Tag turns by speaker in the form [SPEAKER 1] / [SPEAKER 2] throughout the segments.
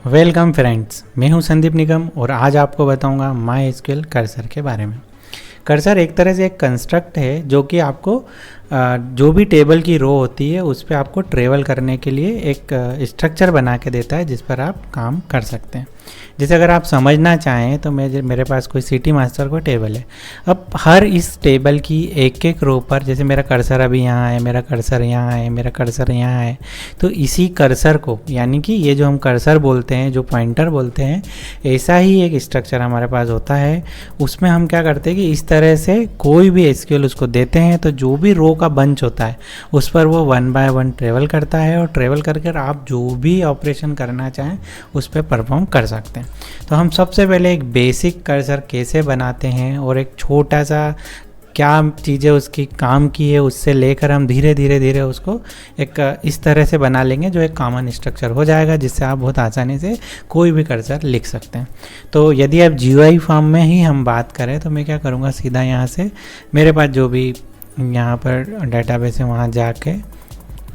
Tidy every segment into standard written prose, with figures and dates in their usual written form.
[SPEAKER 1] Welcome friends, मैं हूं संदीप निगम और आज आपको बताऊंगा MySQL कर्सर के बारे में। कर्सर एक तरह से एक कंस्ट्रक्ट है जो कि आपको जो भी टेबल की रो होती है उस पर आपको ट्रेवल करने के लिए एक स्ट्रक्चर बना के देता है जिस पर आप काम कर सकते हैं। जैसे अगर आप समझना चाहें तो मेरे पास कोई सिटी मास्टर का टेबल है। अब हर इस टेबल की एक एक रो पर, जैसे मेरा कर्सर अभी यहाँ है, मेरा कर्सर यहाँ है, मेरा कर्सर यहाँ है, तो इसी कर्सर को, यानी कि ये जो हम कर्सर बोलते हैं, जो पॉइंटर बोलते हैं, ऐसा ही एक स्ट्रक्चर हमारे पास होता है। उसमें हम क्या करते हैं कि इस तरह से कोई भी SQL उसको देते हैं तो जो भी रो का बंच होता है उस पर वो 1 बाय 1 ट्रेवल करता है और ट्रेवल करके आप जो भी ऑपरेशन करना चाहें उस पर परफॉर्म कर सकते हैं। तो हम सबसे पहले एक बेसिक कर्सर कैसे बनाते हैं और एक छोटा सा क्या चीज़ें उसकी काम की है उससे लेकर हम धीरे धीरे उसको एक इस तरह से बना लेंगे जो एक कॉमन स्ट्रक्चर हो जाएगा जिससे आप बहुत आसानी से कोई भी कर्सर लिख सकते हैं। तो यदि आप GUI फॉर्म में ही हम बात करें तो मैं क्या करूँगा, सीधा यहाँ से मेरे पास जो भी यहाँ पर डेटाबेस है वहाँ जाके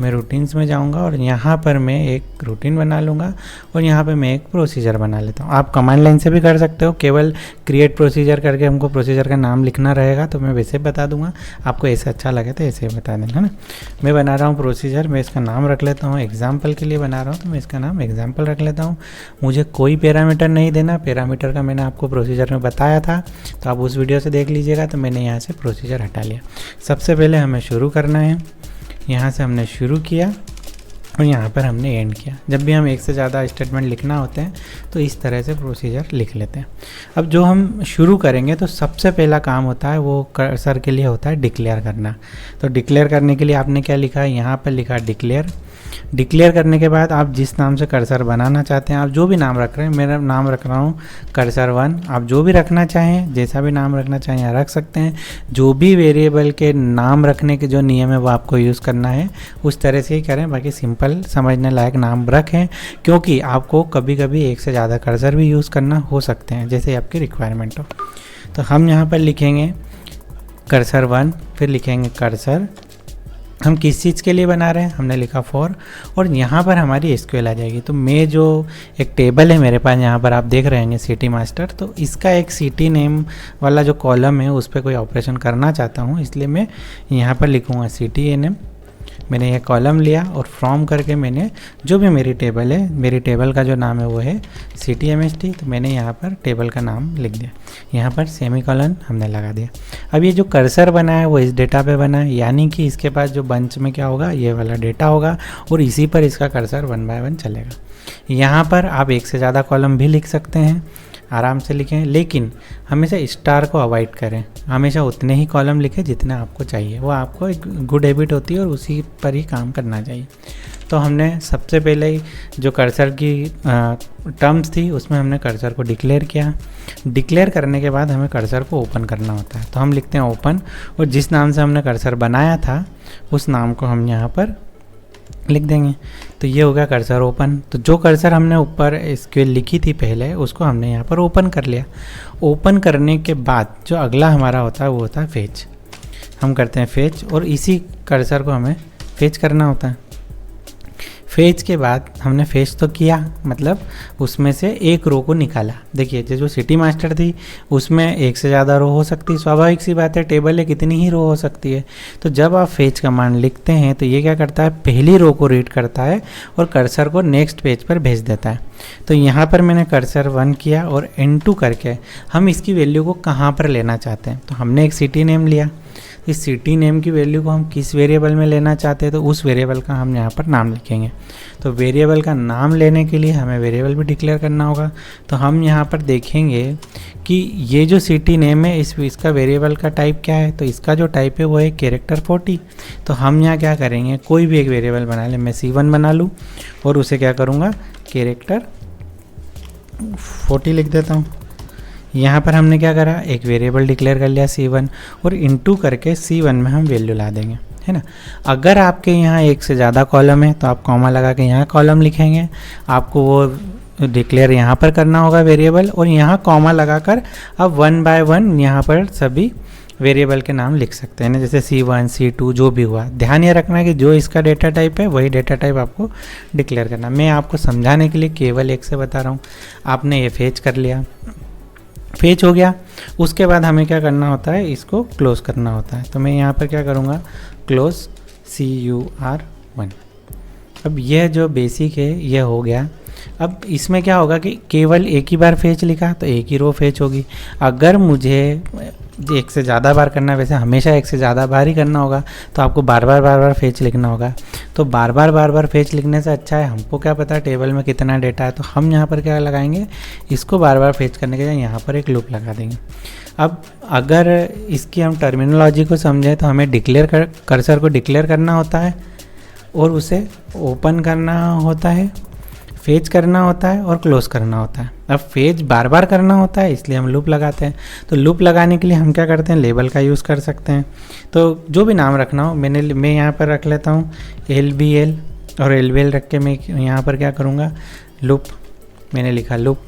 [SPEAKER 1] मैं रूटीन्स में जाऊंगा और यहाँ पर मैं एक रूटीन बना लूँगा और यहाँ पे मैं एक प्रोसीजर बना लेता हूँ। आप कमांड लाइन से भी कर सकते हो, केवल क्रिएट प्रोसीजर करके हमको प्रोसीजर का नाम लिखना रहेगा तो मैं वैसे बता दूंगा। आपको ऐसे अच्छा लगे तो ऐसे बता देना, है ना। मैं बना रहा हूँ प्रोसीजर, मैं इसका नाम रख लेता हूँ, एग्जाम्पल के लिए बना रहा हूँ तो मैं इसका नाम एग्जाम्पल रख लेता हूँ। मुझे कोई पैरामीटर नहीं देना, पैरामीटर का मैंने आपको प्रोसीजर में बताया था तो आप उस वीडियो से देख लीजिएगा। तो मैंने यहाँ से प्रोसीजर हटा लिया। सबसे पहले हमें शुरू करना है, यहाँ से हमने शुरू किया और यहाँ पर हमने एंड किया। जब भी हम एक से ज़्यादा स्टेटमेंट लिखना होते हैं तो इस तरह से प्रोसीजर लिख लेते हैं। अब जो हम शुरू करेंगे तो सबसे पहला काम होता है वो कर्सर के लिए होता है डिक्लेयर करना। तो डिक्लेयर करने के लिए आपने क्या लिखा है, यहाँ पर लिखा डिक्लेयर। डिक्लेयर करने के बाद आप जिस नाम से कर्सर बनाना चाहते हैं, आप जो भी नाम रख रहे हैं, मेरा नाम रख रहा हूँ कर्सर 1, आप जो भी रखना चाहें, जैसा भी नाम रखना चाहें रख सकते हैं। जो भी वेरिएबल के नाम रखने के जो नियम है वो आपको यूज़ करना है, उस तरह से ही करें। बाकी सिंपल समझने लायक नाम रखें क्योंकि आपको कभी कभी एक से ज़्यादा कर्सर भी यूज़ करना हो सकते हैं जैसे आपकी रिक्वायरमेंट हो। तो हम यहाँ पर लिखेंगे कर्सर 1, फिर लिखेंगे कर्सर, हम किस चीज़ के लिए बना रहे हैं, हमने लिखा फॉर, और यहाँ पर हमारी SQL आ जाएगी। तो मैं जो एक टेबल है मेरे पास, यहाँ पर आप देख रहे हैं सिटी मास्टर, तो इसका एक सिटी नेम वाला जो कॉलम है उस पर कोई ऑपरेशन करना चाहता हूँ, इसलिए मैं यहाँ पर लिखूँगा सिटी NM। मैंने ये कॉलम लिया और फ्रॉम करके मैंने जो भी मेरी टेबल है, मेरी टेबल का जो नाम है वो है CTMST, तो मैंने यहाँ पर टेबल का नाम लिख दिया। यहाँ पर सेमीकोलन हमने लगा दिया। अब ये जो कर्सर बना है वो इस डेटा पे बना है, यानी कि इसके पास जो बंच में क्या होगा, ये वाला डेटा होगा और इसी पर इसका कर्सर 1 बाय 1 चलेगा। यहाँ पर आप एक से ज़्यादा कॉलम भी लिख सकते हैं, आराम से लिखें, लेकिन हमेशा स्टार को अवॉइड करें। हमेशा उतने ही कॉलम लिखें जितने आपको चाहिए, वो आपको एक गुड हैबिट होती है और उसी पर ही काम करना चाहिए। तो हमने सबसे पहले ही जो कर्सर की टर्म्स थी उसमें हमने कर्सर को डिक्लेयर किया। डिक्लेयर करने के बाद हमें कर्सर को ओपन करना होता है, तो हम लिखते हैं ओपन, और जिस नाम से हमने कर्सर बनाया था उस नाम को हम यहाँ पर लिख देंगे। तो ये हो गया कर्सर ओपन। तो जो कर्सर हमने ऊपर SQL लिखी थी पहले उसको हमने यहाँ पर ओपन कर लिया। ओपन करने के बाद जो अगला हमारा होता है वो होता है फेच। हम करते हैं फेच और इसी कर्सर को हमें फेच करना होता है। फेच के बाद हमने फेच तो किया, मतलब उसमें से एक रो को निकाला। देखिए जो सिटी मास्टर थी उसमें एक से ज़्यादा रो हो सकती है, स्वाभाविक सी बात है, टेबल है, कितनी ही रो हो सकती है। तो जब आप फेच कमांड लिखते हैं तो ये क्या करता है, पहली रो को रीड करता है और कर्सर को नेक्स्ट पेज पर भेज देता है। तो यहाँ पर मैंने कर्सर 1 किया और N2 करके हम इसकी वैल्यू को कहाँ पर लेना चाहते हैं, तो हमने एक सिटी नेम लिया। इस सिटी नेम की वैल्यू को हम किस वेरिएबल में लेना चाहते हैं तो उस वेरिएबल का हम यहाँ पर नाम लिखेंगे। तो वेरिएबल का नाम लेने के लिए हमें वेरिएबल भी डिक्लेयर करना होगा। तो हम यहाँ पर देखेंगे कि ये जो सिटी नेम है इसका वेरिएबल का टाइप क्या है, तो इसका जो टाइप है वो है कैरेक्टर 40। तो हम यहाँ क्या करेंगे, कोई भी एक वेरिएबल बना लें, मैं C1 बना लूँ और उसे क्या करूँगा, कैरेक्टर 40 लिख देता हूँ। यहाँ पर हमने क्या करा, एक वेरिएबल डिक्लेयर कर लिया C1 और इनटू करके C1 में हम वैल्यू ला देंगे, है ना। अगर आपके यहाँ एक से ज़्यादा कॉलम है तो आप कॉमा लगा के यहाँ कॉलम लिखेंगे, आपको वो डिक्लेयर यहाँ पर करना होगा वेरिएबल, और यहाँ कॉमा लगाकर अब 1 बाय 1 यहाँ पर सभी वेरिएबल के नाम लिख सकते हैं ना, जैसे C1 C2 जो भी हुआ। ध्यान ये रखना है कि जो इसका डेटा टाइप है वही डेटा टाइप आपको डिक्लेयर करना। मैं आपको समझाने के लिए केवल एक से बता रहा हूँ। आपने ये फेच कर लिया, फेच हो गया, उसके बाद हमें क्या करना होता है, इसको क्लोज करना होता है। तो मैं यहाँ पर क्या करूँगा, क्लोज CUR1। अब यह जो बेसिक है ये हो गया। अब इसमें क्या होगा कि केवल एक ही बार फेच लिखा तो एक ही रो फेच होगी। अगर मुझे एक से ज़्यादा बार करना है, वैसे हमेशा एक से ज़्यादा बार ही करना होगा, तो आपको बार बार फेच लिखना होगा। तो बार बार फेच लिखने से अच्छा है, हमको क्या पता है टेबल में कितना डेटा है, तो हम यहाँ पर क्या लगाएंगे, इसको बार बार फेच करने के लिए यहाँ पर एक लूप लगा देंगे। अब अगर इसकी हम टर्मिनोलॉजी को समझें तो हमें कर्सर को डिक्लेयर करना होता है और उसे ओपन करना होता है, फेच करना होता है और क्लोज करना होता है। अब फेच बार बार करना होता है, इसलिए हम लूप लगाते हैं। तो लूप लगाने के लिए हम क्या करते हैं, लेबल का यूज़ कर सकते हैं। तो जो भी नाम रखना हो, मैं यहाँ पर रख लेता हूँ LBL, और LBL रख के मैं यहाँ पर क्या करूँगा, लूप, मैंने लिखा लूप।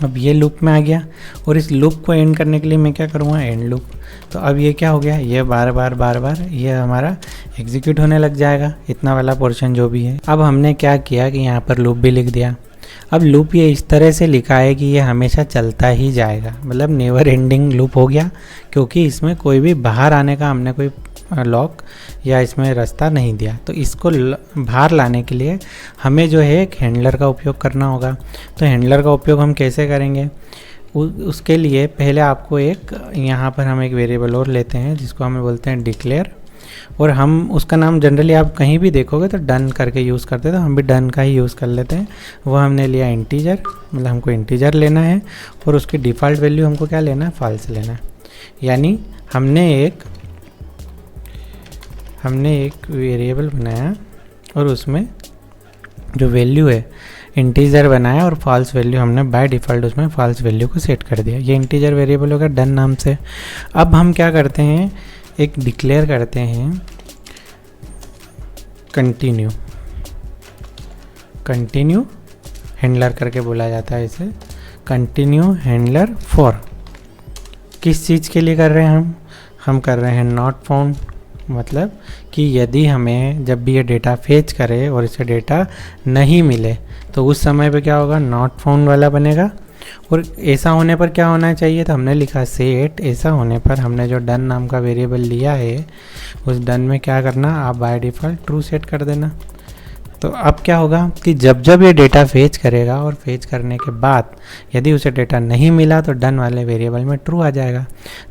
[SPEAKER 1] अब ये लूप में आ गया, और इस लूप को एंड करने के लिए मैं क्या करूँगा, एंड लूप। तो अब ये क्या हो गया, ये बार बार ये हमारा एग्जीक्यूट होने लग जाएगा, इतना वाला पोर्शन जो भी है। अब हमने क्या किया कि यहाँ पर लूप भी लिख दिया। अब लूप ये इस तरह से लिखा है कि ये हमेशा चलता ही जाएगा, मतलब नेवर एंडिंग लूप हो गया, क्योंकि इसमें कोई भी बाहर आने का हमने कोई लॉक या इसमें रास्ता नहीं दिया। तो इसको बाहर लाने के लिए हमें जो है एक हैंडलर का उपयोग करना होगा। तो हैंडलर का उपयोग हम कैसे करेंगे, उसके लिए पहले आपको एक, यहाँ पर हम एक वेरिएबल और लेते हैं जिसको हमें बोलते हैं डिक्लेयर, और हम उसका नाम जनरली आप कहीं भी देखोगे तो डन करके यूज़ करते हैं, तो हम भी डन का ही यूज़ कर लेते हैं। वो हमने लिया इंटीजर, मतलब हमको इंटीजर लेना है, और उसकी डिफ़ॉल्ट वैल्यू हमको क्या लेना है, फॉल्स लेना है। यानी हमने एक वेरिएबल बनाया और उसमें जो वैल्यू है इंटीजर बनाया, और फॉल्स वैल्यू हमने बाय डिफ़ॉल्ट उसमें फॉल्स वैल्यू को सेट कर दिया। ये इंटीजर वेरिएबल होगा डन नाम से। अब हम क्या करते हैं, एक डिक्लेयर करते हैं कंटिन्यू हैंडलर करके बोला जाता है इसे, कंटिन्यू हैंडलर फॉर। किस चीज़ के लिए कर रहे हैं हम कर रहे हैं नॉट फाउंड, मतलब कि यदि हमें जब भी ये डेटा फेच करे और इसे डेटा नहीं मिले तो उस समय पे क्या होगा, नॉट फाउंड वाला बनेगा। और ऐसा होने पर क्या होना चाहिए, तो हमने लिखा सेट, ऐसा होने पर हमने जो डन नाम का वेरिएबल लिया है उस डन में क्या करना, आप बाय डिफ़ॉल्ट ट्रू सेट कर देना। तो अब क्या होगा कि जब जब ये डेटा फेच करेगा और फेच करने के बाद यदि उसे डेटा नहीं मिला तो डन वाले वेरिएबल में ट्रू आ जाएगा।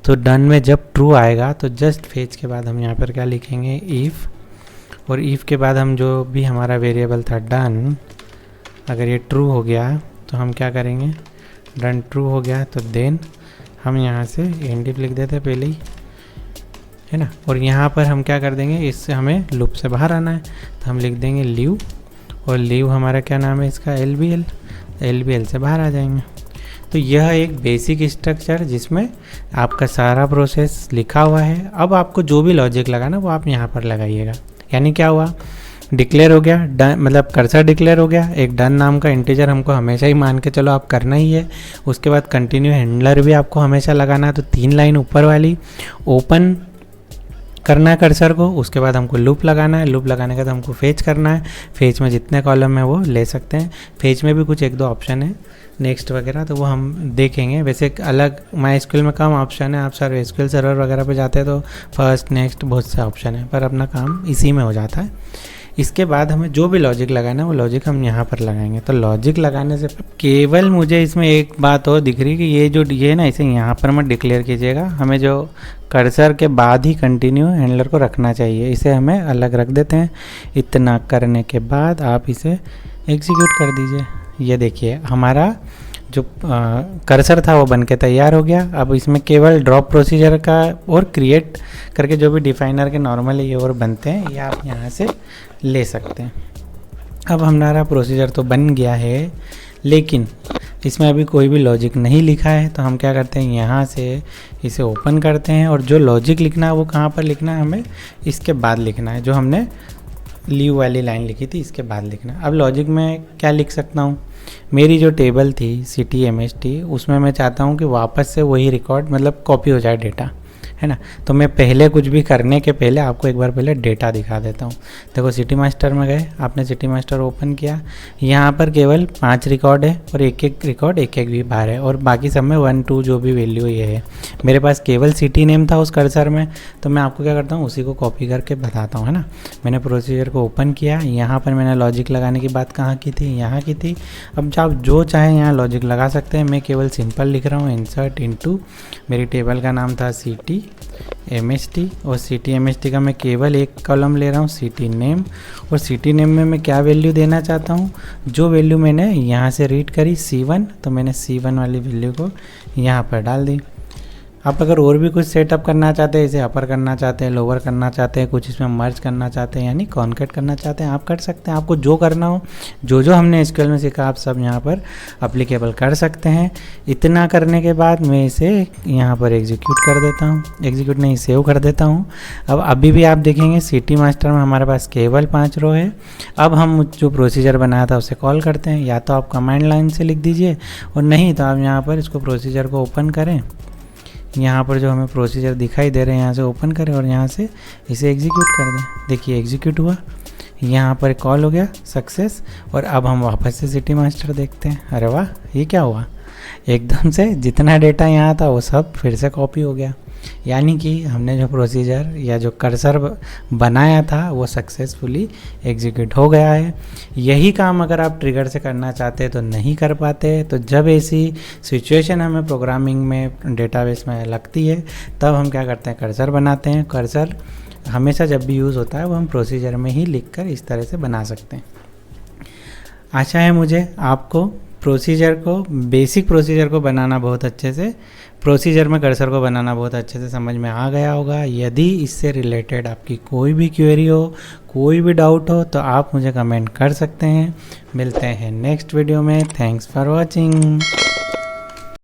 [SPEAKER 1] तो डन में जब ट्रू आएगा तो जस्ट फेच के बाद हम यहाँ पर क्या लिखेंगे, इफ़, और इफ़ के बाद हम जो भी हमारा वेरिएबल था डन, अगर ये ट्रू हो गया तो हम क्या करेंगे, डन ट्रू हो गया तो देन हम यहाँ से एंड इफ लिख देते पहले ही, है ना। और यहाँ पर हम क्या कर देंगे, इससे हमें लूप से बाहर आना है तो हम लिख देंगे लीव, और लीव हमारा क्या नाम है इसका, LBL से बाहर आ जाएंगे। तो यह एक बेसिक स्ट्रक्चर जिसमें आपका सारा प्रोसेस लिखा हुआ है। अब आपको जो भी लॉजिक लगाना वो आप यहाँ पर लगाइएगा। यानी क्या हुआ, डिक्लेयर हो गया, डन मतलब कर्सर डिक्लेयर हो गया, एक डन नाम का इंटीजर हमको हमेशा ही मान के चलो आप करना ही है। उसके बाद कंटिन्यू हैंडलर भी आपको हमेशा लगाना है, तो 3 लाइन ऊपर वाली ओपन करना है कर्सर को। उसके बाद हमको लूप लगाना है, लूप लगाने के बाद हमको फेच करना है, फेच में जितने कॉलम है वो ले सकते हैं। फेच में भी कुछ 1-2 ऑप्शन है, नेक्स्ट वगैरह, तो वो हम देखेंगे। वैसे एक अलग MySQL में कम ऑप्शन है, आप SQL सर्वर वगैरह पे जाते हैं तो फर्स्ट नेक्स्ट बहुत से ऑप्शन है, पर अपना काम इसी में हो जाता है। इसके बाद हमें जो भी लॉजिक लगाना है वो लॉजिक हम यहाँ पर लगाएंगे। तो लॉजिक लगाने से केवल मुझे इसमें एक बात और दिख रही है कि ये ना इसे यहाँ पर मत डिक्लेयर कीजिएगा, हमें जो कर्सर के बाद ही कंटिन्यू हैंडलर को रखना चाहिए, इसे हमें अलग रख देते हैं। इतना करने के बाद आप इसे एग्जीक्यूट कर दीजिए। ये देखिए हमारा जो कर्सर था वो बनके तैयार हो गया। अब इसमें केवल ड्रॉप प्रोसीजर का और क्रिएट करके जो भी डिफाइनर के नॉर्मली ये और बनते हैं, ये आप यहाँ से ले सकते हैं। अब हमारा प्रोसीजर तो बन गया है, लेकिन इसमें अभी कोई भी लॉजिक नहीं लिखा है, तो हम क्या करते हैं, यहाँ से इसे ओपन करते हैं, और जो लॉजिक लिखना है वो कहाँ पर लिखना है, हमें इसके बाद लिखना है। जो हमने लीव वाली लाइन लिखी थी इसके बाद लिखना है। अब लॉजिक में क्या लिख सकता हूँ, मेरी जो टेबल थी CTMST, उसमें मैं चाहता हूँ कि वापस से वही रिकॉर्ड मतलब कॉपी हो जाए डेटा। है ना। तो मैं पहले कुछ भी करने के पहले आपको एक बार पहले डेटा दिखा देता हूँ। देखो सिटी मास्टर में गए, आपने सिटी मास्टर ओपन किया, यहाँ पर केवल 5 रिकॉर्ड है और एक एक रिकॉर्ड एक एक भी बार है और बाकी सब में 1 2 जो भी वैल्यू ये है। मेरे पास केवल सिटी नेम था उस कर्सर में, तो मैं आपको क्या करता हूँ उसी को कॉपी करके बताता हूँ, है ना। मैंने प्रोसीजर को ओपन किया, यहाँ पर मैंने लॉजिक लगाने की बात कहाँ की थी, यहाँ की थी। अब आप जो चाहे यहाँ लॉजिक लगा सकते हैं, मैं केवल सिंपल लिख रहा हूँ इंसर्ट इनटू, मेरी टेबल का नाम था सिटी MST और सिटी MST का मैं केवल एक कॉलम ले रहा हूँ सिटी नेम, और सिटी नेम में मैं क्या वैल्यू देना चाहता हूँ, जो वैल्यू मैंने यहाँ से रीड करी C1, तो मैंने C1 वाली वैल्यू को यहाँ पर डाल दी। आप अगर और भी कुछ सेटअप करना चाहते हैं, जैसे अपर करना चाहते हैं, लोअर करना चाहते हैं, कुछ इसमें मर्ज करना चाहते हैं यानी कॉन्केट करना चाहते हैं, आप कर सकते हैं। आपको जो करना हो, जो जो हमने SQL में सीखा आप सब यहाँ पर अप्लीकेबल कर सकते हैं। इतना करने के बाद मैं इसे यहाँ पर एग्जीक्यूट कर देता हूँ, एग्जीक्यूट नहीं सेव कर देता हूँ। अब अभी भी आप देखेंगे सिटी मास्टर में हमारे पास केवल 5 रो है। अब हम जो प्रोसीजर बनाया था उसे कॉल करते हैं, या तो आप कमांड लाइन से लिख दीजिए और नहीं तो आप यहाँ पर इसको प्रोसीजर को ओपन करें, यहाँ पर जो हमें प्रोसीजर दिखाई दे रहे हैं यहाँ से ओपन करें और यहाँ से इसे एग्जीक्यूट कर दें। देखिए एग्जीक्यूट हुआ, यहाँ पर कॉल हो गया सक्सेस। और अब हम वापस से सिटी मास्टर देखते हैं। अरे वाह, ये क्या हुआ, एकदम से जितना डेटा यहाँ था वो सब फिर से कॉपी हो गया, यानी कि हमने जो प्रोसीजर या जो कर्सर बनाया था वो सक्सेसफुली एग्जीक्यूट हो गया है। यही काम अगर आप ट्रिगर से करना चाहते हैं तो नहीं कर पाते। तो जब ऐसी सिचुएशन हमें प्रोग्रामिंग में डेटाबेस में लगती है तब हम क्या करते हैं, कर्सर बनाते हैं। कर्सर हमेशा जब भी यूज़ होता है वो हम प्रोसीजर में ही लिखकर इस तरह से बना सकते हैं। आशा है मुझे आपको प्रोसीजर को, बेसिक प्रोसीजर को बनाना बहुत अच्छे से, प्रोसीजर में कर्सर को बनाना बहुत अच्छे से समझ में आ गया होगा। यदि इससे रिलेटेड आपकी कोई भी क्वेरी हो, कोई भी डाउट हो तो आप मुझे कमेंट कर सकते हैं। मिलते हैं नेक्स्ट वीडियो में। Thanks for watching.